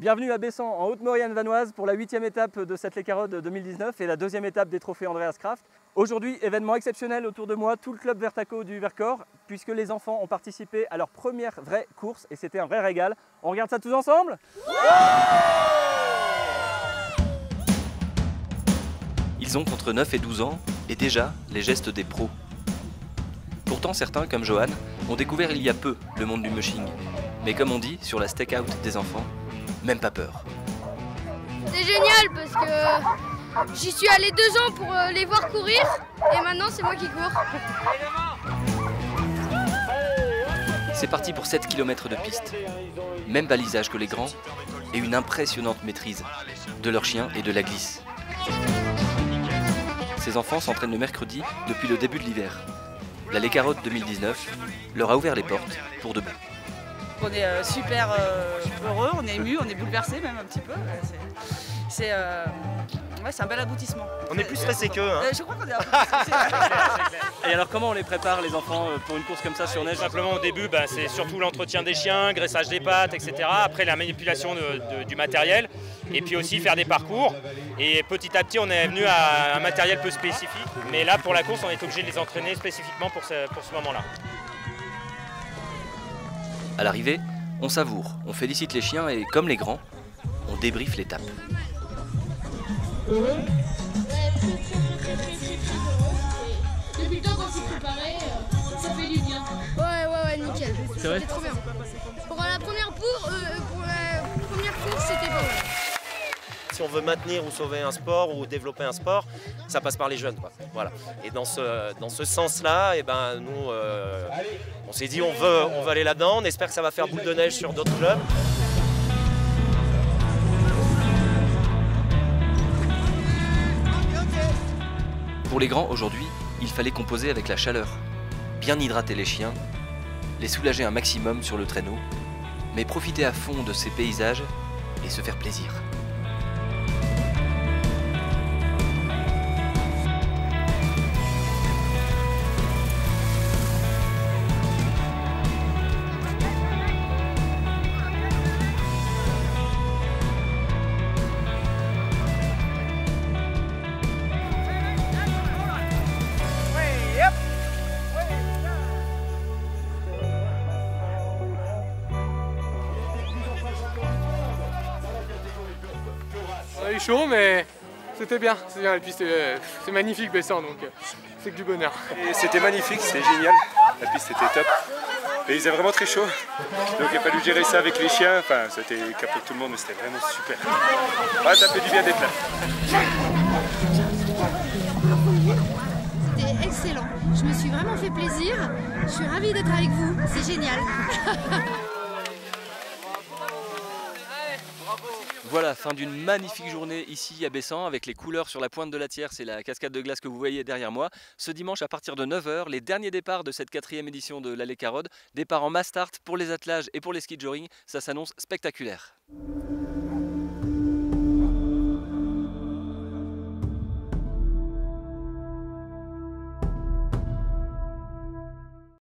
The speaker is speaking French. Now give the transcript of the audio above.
Bienvenue à Bessan, en Haute-Maurienne vanoise pour la 8e étape de cette Lécarode 2019 et la 2e étape des trophées Andreas Kraft. Aujourd'hui, événement exceptionnel autour de moi, tout le club Vertaco du Vercors, puisque les enfants ont participé à leur première vraie course et c'était un vrai régal. On regarde ça tous ensemble ? Ils ont entre 9 et 12 ans et déjà les gestes des pros. Pourtant certains, comme Johan, ont découvert il y a peu le monde du mushing. Mais comme on dit sur la stakeout des enfants, même pas peur. C'est génial parce que j'y suis allé 2 ans pour les voir courir et maintenant c'est moi qui cours. C'est parti pour 7 km de piste. Même balisage que les grands et une impressionnante maîtrise de leurs chiens et de la glisse. Ces enfants s'entraînent le mercredi depuis le début de l'hiver. La Lécarode 2019 leur a ouvert les portes pour de bon. On est super heureux, on est ému, on est bouleversé même un petit peu. C'est un bel aboutissement. On est plus stressé qu'eux. Hein. Je crois qu'on est un peu stressé. Et alors comment on les prépare les enfants pour une course comme ça sur neige ? Simplement au début, c'est surtout l'entretien des chiens, graissage des pattes, etc. Après la manipulation du matériel. Et puis aussi faire des parcours. Et petit à petit, on est venu à un matériel peu spécifique. Mais là, pour la course, on est obligé de les entraîner spécifiquement pour ce moment-là. À l'arrivée, on savoure, on félicite les chiens et, comme les grands, on débriefe l'étape. Depuis le temps qu'on s'y préparait, ça fait du bien. Ouais, nickel. C'est vrai ? C'était trop bien. Pour la première course, c'était pas mal. Si on veut maintenir ou sauver un sport ou développer un sport, ça passe par les jeunes, quoi. Voilà. Et dans ce sens-là, nous, on s'est dit on veut aller là-dedans. On espère que ça va faire boule de neige sur d'autres clubs. Pour les grands, aujourd'hui, il fallait composer avec la chaleur, bien hydrater les chiens, les soulager un maximum sur le traîneau, mais profiter à fond de ces paysages et se faire plaisir. On a eu chaud, mais c'était bien. C'est bien. Et puis c'est magnifique Bessan, donc c'est que du bonheur. C'était magnifique, c'était génial. La piste était top. Et il faisait vraiment très chaud. Donc il a fallu gérer ça avec les chiens. Enfin, c'était cap pour tout le monde, mais c'était vraiment super. Ouais, ça fait du bien d'être là. C'était excellent. Je me suis vraiment fait plaisir. Je suis ravie d'être avec vous. C'est génial. Voilà, fin d'une magnifique journée ici à Bessan avec les couleurs sur la pointe de la Thiers, c'est la cascade de glace que vous voyez derrière moi. Ce dimanche à partir de 9 h, les derniers départs de cette 4e édition de la Lécarode. Départ en mass start pour les attelages et pour les ski joring, ça s'annonce spectaculaire.